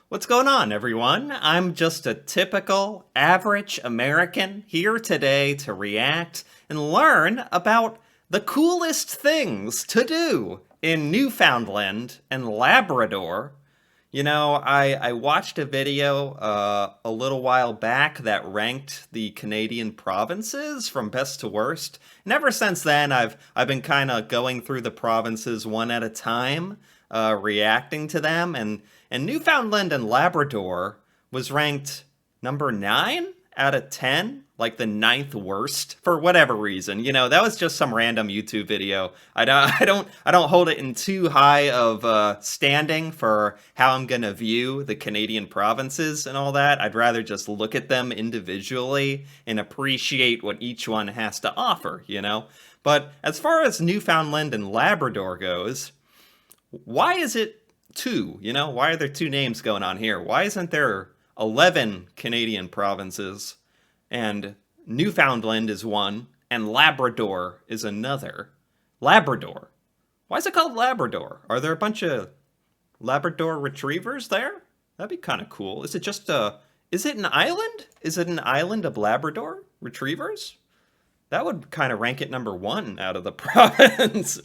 What's going on, everyone? I'm just a typical, average American here today to react and learn about the coolest things to do in Newfoundland and Labrador. I watched a video a little while back that ranked the Canadian provinces from best to worst. And ever since then, I've been kind of going through the provinces one at a time, reacting to them. And Newfoundland and Labrador was ranked number 9 out of 10, like the ninth worst for whatever reason. That was just some random YouTube video. I don't hold it in too high of standing for how I'm gonna view the Canadian provinces and all that. I'd rather just look at them individually and appreciate what each one has to offer. But as far as Newfoundland and Labrador goes, why is it two? Why are there two names going on here? Why isn't there 11 Canadian provinces and Newfoundland is one and Labrador is another? Labrador. Why is it called Labrador? Are there a bunch of Labrador retrievers there? That'd be kind of cool. Is it an island? Is it an island of Labrador retrievers? That would kind of rank it number 1 out of the provinces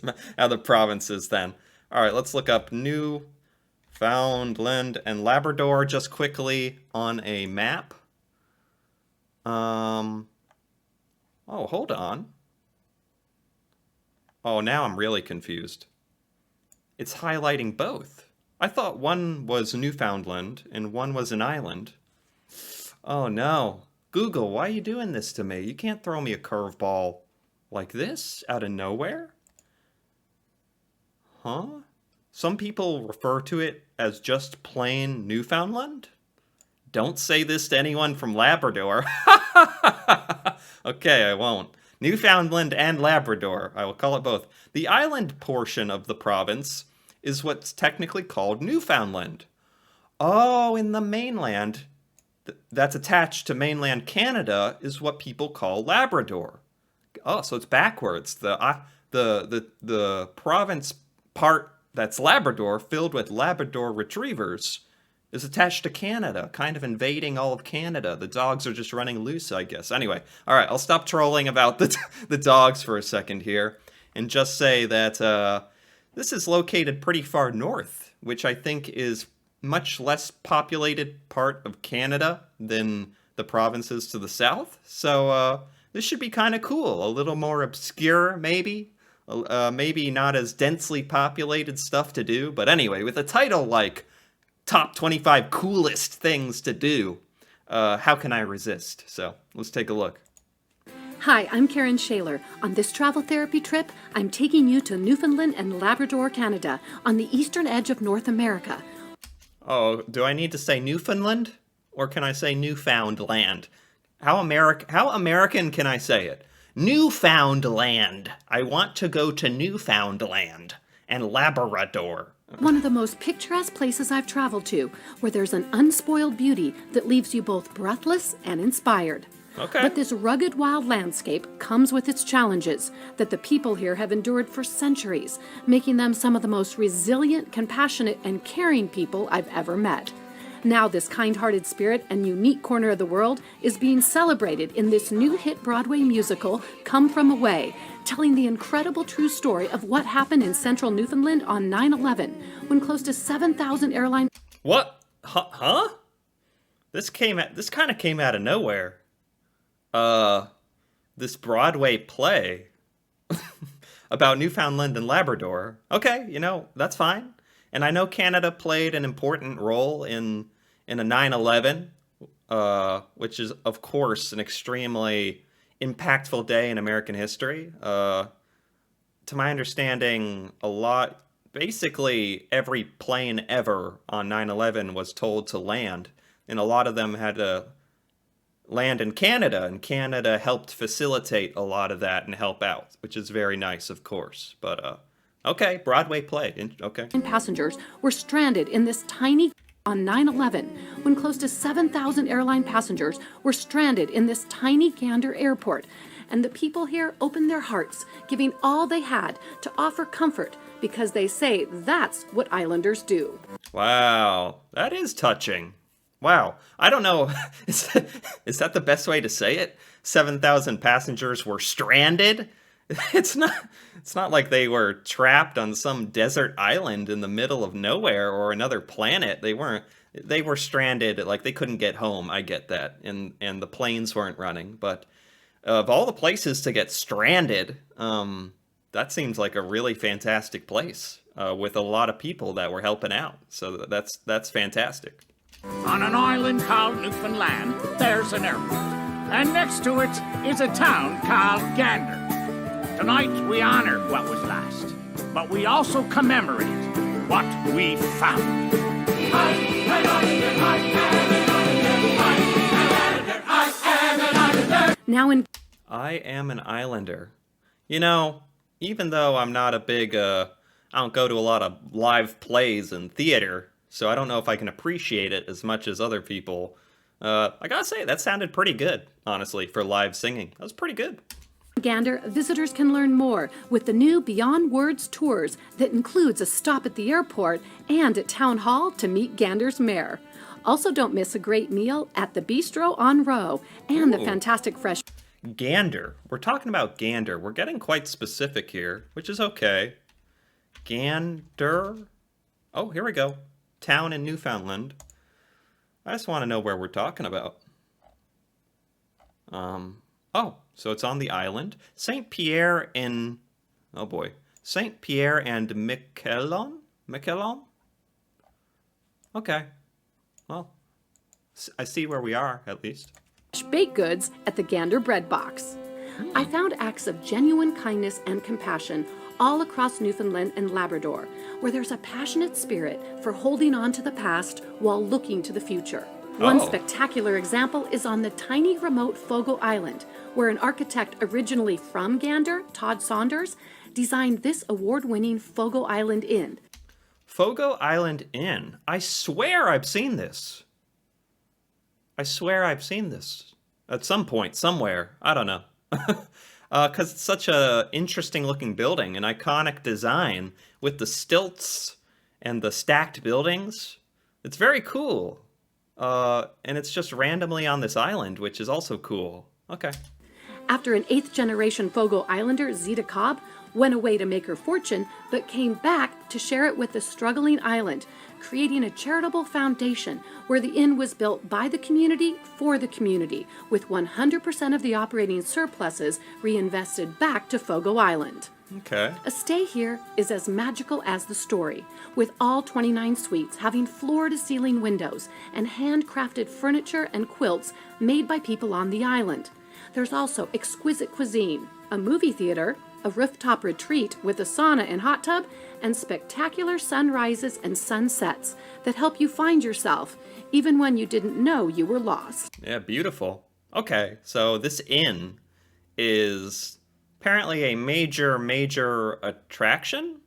then. All right, let's look up Newfoundland and Labrador just quickly on a map. Oh, hold on. Oh, now I'm really confused. It's highlighting both. I thought one was Newfoundland and one was an island. Oh no. Google, why are you doing this to me? You can't throw me a curveball like this out of nowhere. Huh? Some people refer to it as just plain Newfoundland. Don't say this to anyone from Labrador. Okay, I won't. Newfoundland and Labrador. I will call it both. The island portion of the province is what's technically called Newfoundland. Oh, in the mainland, that's attached to mainland Canada, is what people call Labrador. Oh, so it's backwards. The province part that's Labrador, filled with Labrador retrievers, is attached to Canada, kind of invading all of Canada. The dogs are just running loose, I guess. Anyway, all right, I'll stop trolling about the dogs for a second here and just say that this is located pretty far north, which I think is much less populated part of Canada than the provinces to the south. So this should be kind of cool. A little more obscure, maybe. Maybe not as densely populated stuff to do. But anyway, with a title like Top 25 Coolest Things to Do, how can I resist? So let's take a look. Hi, I'm Karen Shaler. On this travel therapy trip, I'm taking you to Newfoundland and Labrador, Canada, on the eastern edge of North America. Oh, do I need to say Newfoundland? Or can I say Newfoundland? How American can I say it? Newfoundland. I want to go to Newfoundland and Labrador. One of the most picturesque places I've traveled to, where there's an unspoiled beauty that leaves you both breathless and inspired. Okay. But this rugged wild landscape comes with its challenges that the people here have endured for centuries, making them some of the most resilient, compassionate, and caring people I've ever met. Now this kind-hearted spirit and unique corner of the world is being celebrated in this new hit Broadway musical, Come From Away, telling the incredible true story of what happened in central Newfoundland on 9/11, when close to 7,000 airline... What? Huh? This kind of came out of nowhere. This Broadway play about Newfoundland and Labrador. Okay, that's fine. And I know Canada played an important role in a 9/11, which is, of course, an extremely impactful day in American history. To my understanding, basically every plane ever on 9/11 was told to land, and a lot of them had to land in Canada, and Canada helped facilitate a lot of that and help out, which is very nice, of course. But, okay, Broadway play, okay. Passengers were stranded in this tiny... on 9/11, when close to 7,000 airline passengers were stranded in this tiny Gander airport. and the people here opened their hearts, giving all they had to offer comfort because they say that's what islanders do. Wow, that is touching. Wow, I don't know. Is that the best way to say it? 7,000 passengers were stranded? It's not it's not like they were trapped on some desert island in the middle of nowhere or another planet. They were stranded, like they couldn't get home. I get that. And the planes weren't running, but of all the places to get stranded, that seems like a really fantastic place with a lot of people that were helping out. So that's fantastic. On an island called Newfoundland, there's an airport. And next to it is a town called Gander. Tonight we honor what was lost, but we also commemorate what we found. Now in I am an islander. You know, even though I'm not a big, I don't go to a lot of live plays and theater, so I don't know if I can appreciate it as much as other people. I gotta say, that sounded pretty good, honestly, for live singing. That was pretty good. Gander, visitors can learn more with the new Beyond Words tours that includes a stop at the airport and at Town Hall to meet Gander's mayor. Also, don't miss a great meal at the Bistro on Row and the fantastic fresh. Gander. We're talking about Gander. We're getting quite specific here, which is okay. Gander. Oh, here we go. Town in Newfoundland. I just want to know where we're talking about. Oh, so it's on the island. St. Pierre in... Oh boy. St. Pierre and Miquelon? Miquelon? Okay. Well, I see where we are, at least. Baked goods at the Gander Bread Box. I found acts of genuine kindness and compassion all across Newfoundland and Labrador, where there's a passionate spirit for holding on to the past while looking to the future. One spectacular example is on the tiny remote Fogo Island, where an architect originally from Gander, Todd Saunders, designed this award-winning Fogo Island Inn. Fogo Island Inn. I swear I've seen this. I swear I've seen this. At some point, somewhere. I don't know. Because it's such a interesting looking building, an iconic design with the stilts and the stacked buildings. It's very cool. And it's just randomly on this island, which is also cool. Okay. After an 8th-generation Fogo Islander, Zita Cobb, went away to make her fortune, but came back to share it with the struggling island, creating a charitable foundation where the inn was built by the community for the community, with 100% of the operating surpluses reinvested back to Fogo Island. Okay. A stay here is as magical as the story, with all 29 suites having floor-to-ceiling windows and handcrafted furniture and quilts made by people on the island. There's also exquisite cuisine, a movie theater, a rooftop retreat with a sauna and hot tub, and spectacular sunrises and sunsets that help you find yourself, even when you didn't know you were lost. Yeah, beautiful. Okay, so this inn is apparently a major attraction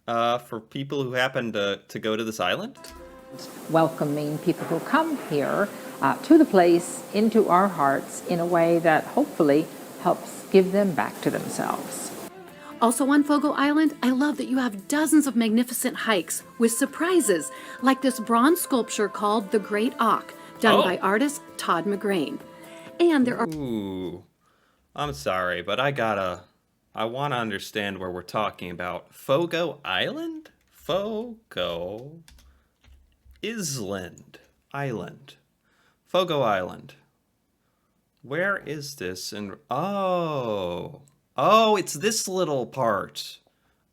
for people who happen to go to this island. Welcoming people who come here to the place into our hearts in a way that hopefully helps give them back to themselves. Also on Fogo Island, I love that you have dozens of magnificent hikes with surprises, like this bronze sculpture called the Great Auk, done by artist Todd McGrain. And there are... Ooh, I'm sorry, but I want to understand where we're talking about. Fogo Island? Fogo Island. Island. Fogo Island. Where is this? Oh, it's this little part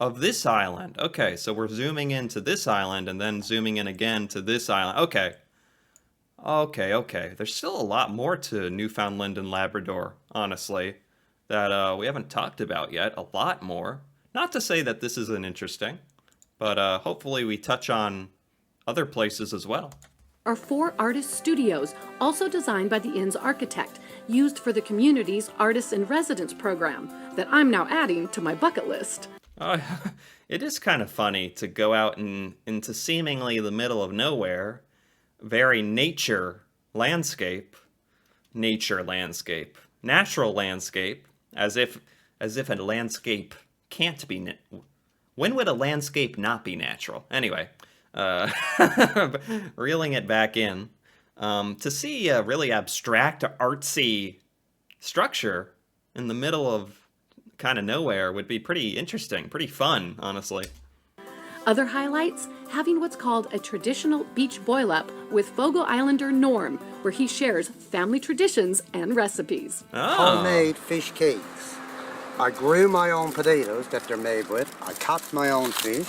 of this island. Okay, so we're zooming into this island and then zooming in again to this island. Okay. There's still a lot more to Newfoundland and Labrador, honestly, that we haven't talked about yet. A lot more. Not to say that this isn't interesting, but hopefully we touch on other places as well. Are 4 artist studios, also designed by the inn's architect, used for the community's Artists in Residence program that I'm now adding to my bucket list. It is kind of funny to go out into seemingly the middle of nowhere, very natural landscape, As if a landscape can't be. When would a landscape not be natural? Anyway, reeling it back in, to see a really abstract, artsy structure in the middle of kind of nowhere would be pretty interesting, pretty fun, honestly. Other highlights, having what's called a traditional beach boil-up with Fogo Islander Norm, where he shares family traditions and recipes. Homemade fish cakes. I grew my own potatoes that they're made with. I cut my own fish.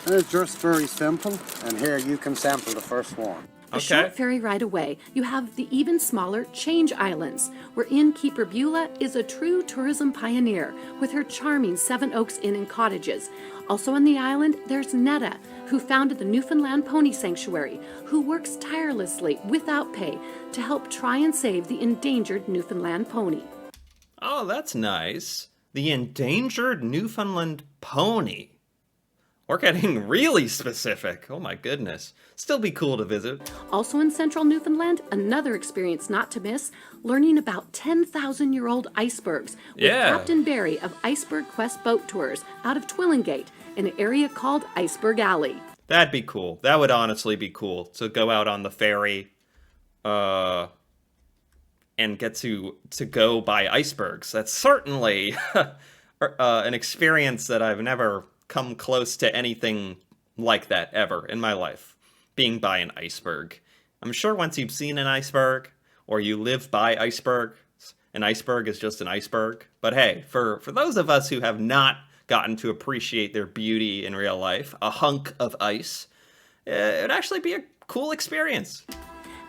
And it's just very simple. And here you can sample the first one. A short ferry ride away, you have the even smaller Change Islands, where innkeeper Beulah is a true tourism pioneer with her charming Seven Oaks Inn and cottages. Also on the island, there's Netta, who founded the Newfoundland Pony Sanctuary, who works tirelessly without pay to help try and save the endangered Newfoundland pony. Oh, that's nice. The endangered Newfoundland pony. We're getting really specific. Oh my goodness. Still be cool to visit. Also in central Newfoundland, another experience not to miss, learning about 10,000-year-old icebergs with Captain Barry of Iceberg Quest Boat Tours out of Twillingate in an area called Iceberg Alley. That'd be cool. That would honestly be cool to go out on the ferry and get to go by icebergs. That's certainly an experience that I've never come close to anything like that ever in my life, being by an iceberg. I'm sure once you've seen an iceberg, or you live by icebergs, an iceberg is just an iceberg. But hey, for those of us who have not gotten to appreciate their beauty in real life, a hunk of ice, it'd actually be a cool experience.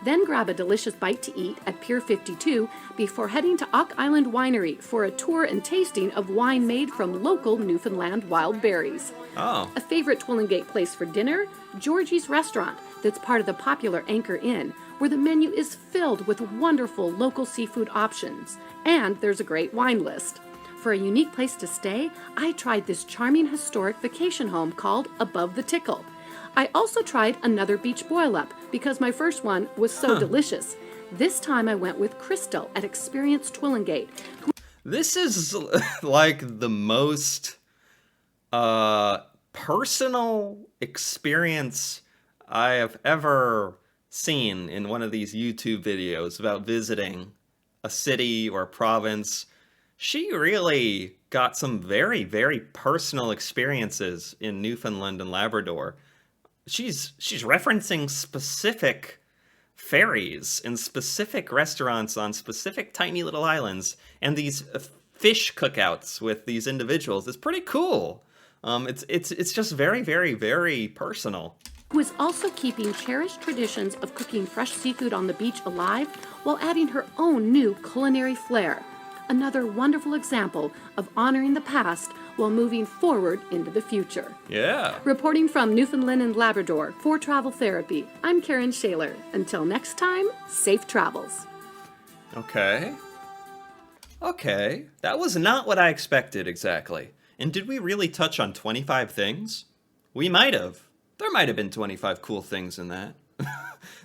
Then grab a delicious bite to eat at Pier 52 before heading to Ock Island Winery for a tour and tasting of wine made from local Newfoundland wild berries. Oh. A favorite Twillingate place for dinner, Georgie's Restaurant, that's part of the popular Anchor Inn, where the menu is filled with wonderful local seafood options. And there's a great wine list. For a unique place to stay, I tried this charming historic vacation home called Above the Tickle. I also tried another beach boil-up because my first one was so delicious. This time I went with Crystal at Experience Twillingate. This is like the most personal experience I have ever seen in one of these YouTube videos about visiting a city or a province. She really got some very, very personal experiences in Newfoundland and Labrador. She's referencing specific ferries and specific restaurants on specific tiny little islands, and these fish cookouts with these individuals. It's pretty cool. It's just very, very, very personal. Who is also keeping cherished traditions of cooking fresh seafood on the beach alive while adding her own new culinary flair. Another wonderful example of honoring the past while moving forward into the future. Yeah. Reporting from Newfoundland and Labrador for Travel Therapy, I'm Karen Shaler. Until next time, safe travels. Okay. That was not what I expected exactly. And did we really touch on 25 things? We might have. There might have been 25 cool things in that.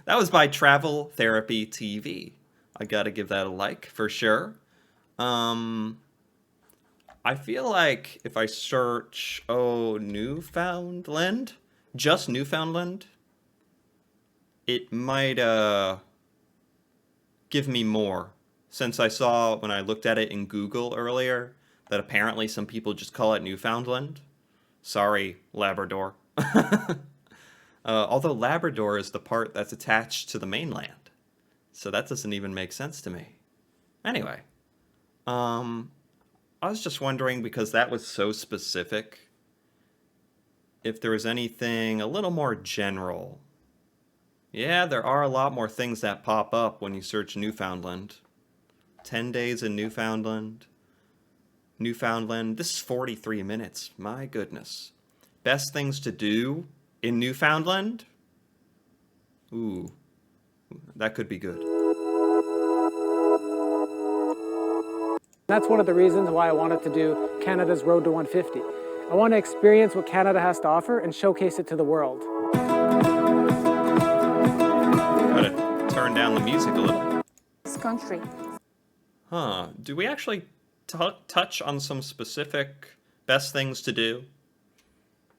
That was by Travel Therapy TV. I gotta give that a like for sure. I feel like if I search, Newfoundland, just Newfoundland, it might give me more. Since I saw when I looked at it in Google earlier that apparently some people just call it Newfoundland. Sorry, Labrador. Although Labrador is the part that's attached to the mainland. So that doesn't even make sense to me. Anyway. I was just wondering, because that was so specific, if there was anything a little more general. Yeah, there are a lot more things that pop up when you search Newfoundland. 10 days in Newfoundland. This is 43 minutes. My goodness. Best things to do in Newfoundland? Ooh, that could be good. That's one of the reasons why I wanted to do Canada's Road to 150. I want to experience what Canada has to offer and showcase it to the world. Gotta turn down the music a little. This country. Huh. Do we actually touch on some specific best things to do?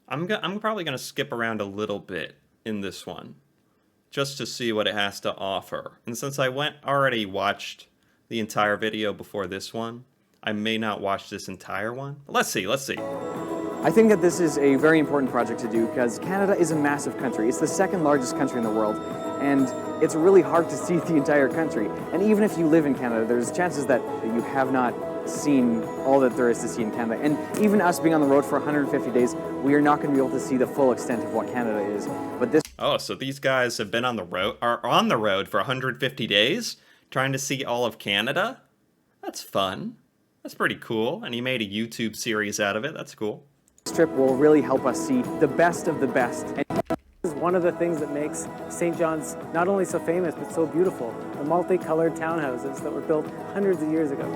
I'm probably going to skip around a little bit in this one, just to see what it has to offer. And since I already watched the entire video before this one, I may not watch this entire one. Let's see. I think that this is a very important project to do because Canada is a massive country. It's the second largest country in the world, and it's really hard to see the entire country. And even if you live in Canada, there's chances that you have not seen all that there is to see in Canada. And even us being on the road for 150 days, we are not going to be able to see the full extent of what Canada is. But this... Oh, so these guys have been on the road for 150 days, trying to see all of Canada? That's fun. That's pretty cool. And he made a YouTube series out of it. That's cool. This trip will really help us see the best of the best. This is one of the things that makes St. John's not only so famous, but so beautiful. The multicolored townhouses that were built hundreds of years ago.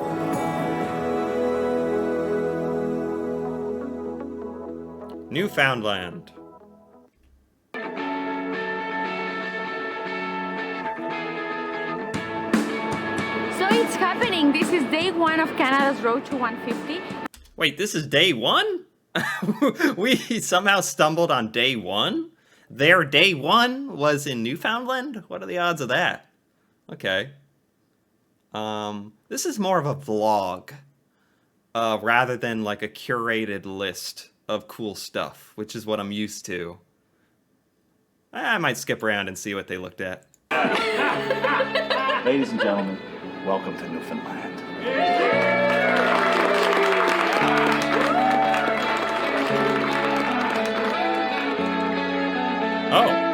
Newfoundland. So it's happening. This is day one of Canada's Road to 150. Wait, this is day one? We somehow stumbled on day one? Their day one was in Newfoundland? What are the odds of that? Okay. This is more of a vlog, rather than like a curated list of cool stuff, which is what I'm used to. I might skip around and see what they looked at. Ladies and gentlemen, welcome to Newfoundland. Oh.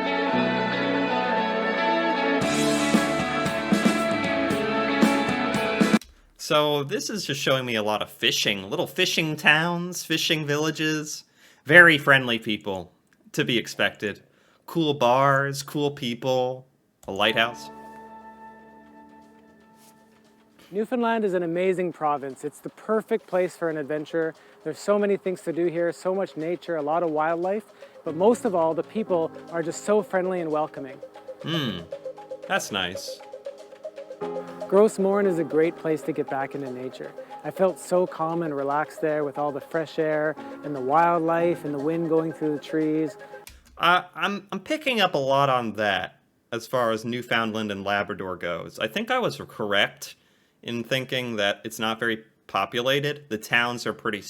So this is just showing me a lot of fishing, little fishing towns, fishing villages, very friendly people, to be expected. Cool bars, cool people, a lighthouse. Newfoundland is an amazing province. It's the perfect place for an adventure. There's so many things to do here, so much nature, a lot of wildlife, but most of all, the people are just so friendly and welcoming. That's nice. Gros Morne is a great place to get back into nature. I felt so calm and relaxed there with all the fresh air and the wildlife and the wind going through the trees. I'm picking up a lot on that as far as Newfoundland and Labrador goes. I think I was correct in thinking that it's not very populated. The towns are pretty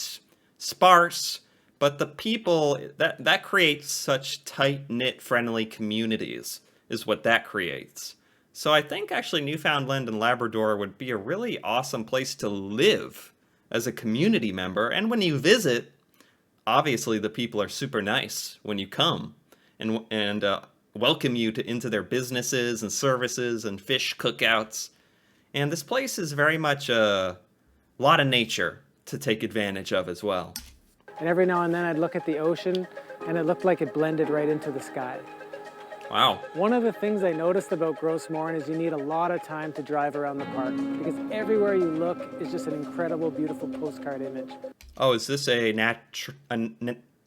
sparse, but the people, that creates such tight-knit, friendly communities is what that creates. So I think actually Newfoundland and Labrador would be a really awesome place to live as a community member. And when you visit, obviously the people are super nice when you come and welcome you into their businesses and services and fish cookouts. And this place is very much a lot of nature to take advantage of as well. And every now and then I'd look at the ocean and it looked like it blended right into the sky. Wow. One of the things I noticed about Gros Morne is you need a lot of time to drive around the park because everywhere you look is just an incredible, beautiful postcard image. Oh, is this a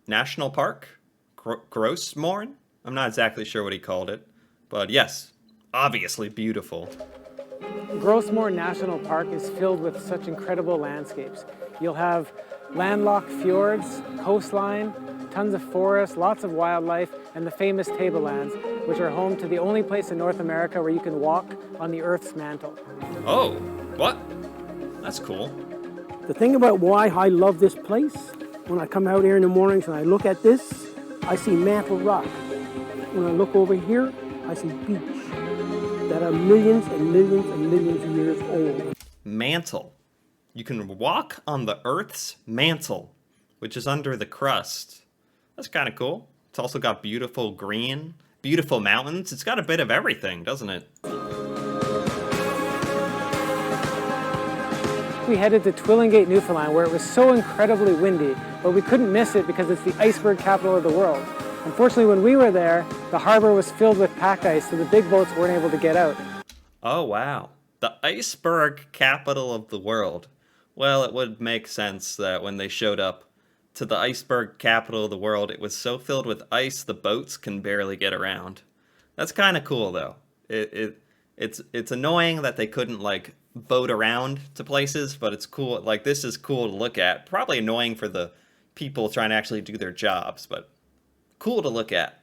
national park? Gros Morne? I'm not exactly sure what he called it, but yes, obviously beautiful. Gros Morne National Park is filled with such incredible landscapes. You'll have landlocked fjords, coastline, tons of forests, lots of wildlife, and the famous tablelands, which are home to the only place in North America where you can walk on the Earth's mantle. Oh, what? That's cool. The thing about why I love this place, when I come out here in the mornings and I look at this, I see mantle rock. When I look over here, I see beach that are millions and millions and millions of years old. Mantle. You can walk on the Earth's mantle, which is under the crust. That's kind of cool. It's also got beautiful green, beautiful mountains. It's got a bit of everything, doesn't it? We headed to Twillingate, Newfoundland, where it was so incredibly windy, but we couldn't miss it because it's the iceberg capital of the world. Unfortunately, when we were there, the harbor was filled with pack ice, so the big boats weren't able to get out. Oh, wow. The iceberg capital of the world. Well, it would make sense that when they showed up to the iceberg capital of the world, it was so filled with ice the boats can barely get around. That's kind of cool, though. It's annoying that they couldn't, like, boat around to places, but it's cool. Like, this is cool to look at. Probably annoying for the people trying to actually do their jobs, but cool to look at.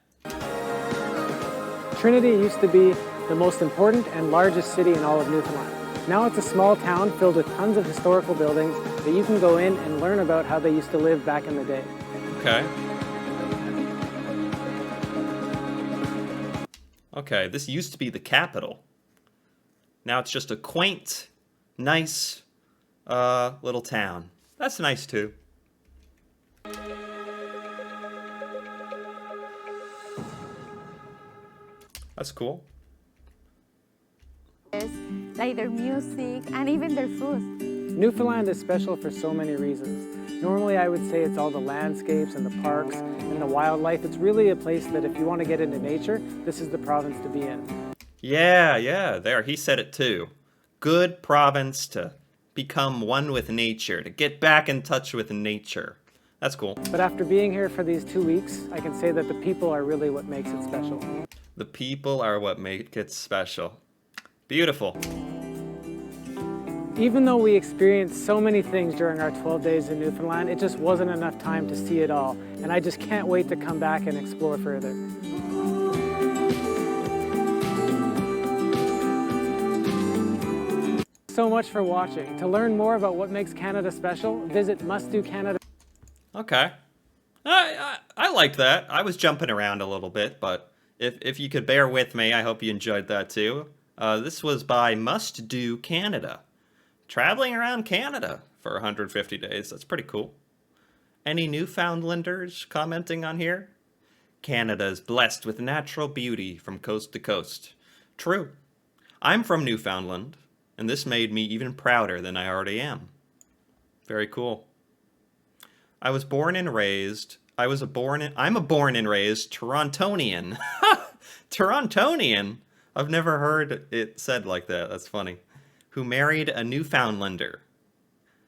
Trinity used to be the most important and largest city in all of Newfoundland. Now it's a small town filled with tons of historical buildings that you can go in and learn about how they used to live back in the day. Okay. Okay, this used to be the capital. Now it's just a quaint, nice, little town. That's nice too. That's cool. Like their music and even their food. Newfoundland is special for so many reasons. Normally I would say it's all the landscapes and the parks and the wildlife. It's really a place that if you want to get into nature, this is the province to be in. Yeah, there, he said it too. Good province to become one with nature, to get back in touch with nature. That's cool. But after being here for these 2 weeks, I can say that the people are really what makes it special. The people are what make it special. Beautiful. Even though we experienced so many things during our 12 days in Newfoundland, it just wasn't enough time to see it all. And I just can't wait to come back and explore further. So much for watching. To learn more about what makes Canada special, visit mustdocanada. Okay. I liked that. I was jumping around a little bit, but if you could bear with me, I hope you enjoyed that too. This was by Must Do Canada. Traveling around Canada for 150 days. That's pretty cool. Any Newfoundlanders commenting on here? Canada is blessed with natural beauty from coast to coast. True. I'm from Newfoundland, and this made me even prouder than I already am. Very cool. I'm a born and raised Torontonian. Torontonian? I've never heard it said like that. That's funny. Who married a Newfoundlander.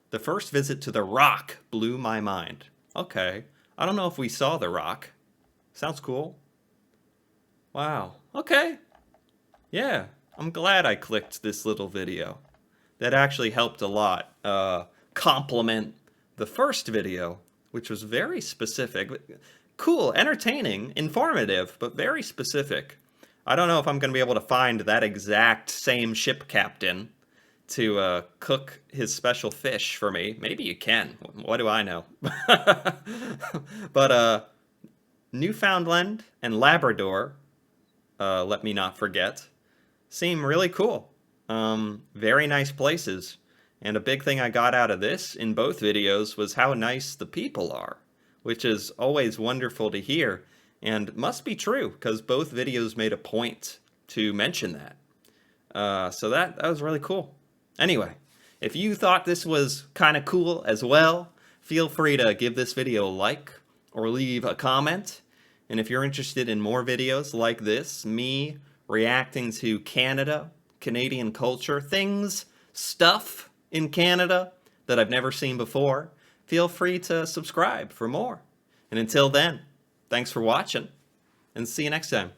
The first visit to the Rock blew my mind. Okay. I don't know if we saw the Rock. Sounds cool. Wow. Okay. Yeah. I'm glad I clicked this little video. That actually helped a lot. Compliment the first video, which was very specific. Cool, entertaining, informative, but very specific. I don't know if I'm going to be able to find that exact same ship captain to cook his special fish for me. Maybe you can. What do I know? But Newfoundland and Labrador, let me not forget, seem really cool. Very nice places. And a big thing I got out of this in both videos was how nice the people are, which is always wonderful to hear. And must be true, because both videos made a point to mention that. So that was really cool. Anyway, if you thought this was kind of cool as well, feel free to give this video a like or leave a comment. And if you're interested in more videos like this, me reacting to Canada, Canadian culture, things, stuff in Canada that I've never seen before, feel free to subscribe for more. And until then, thanks for watching, and see you next time.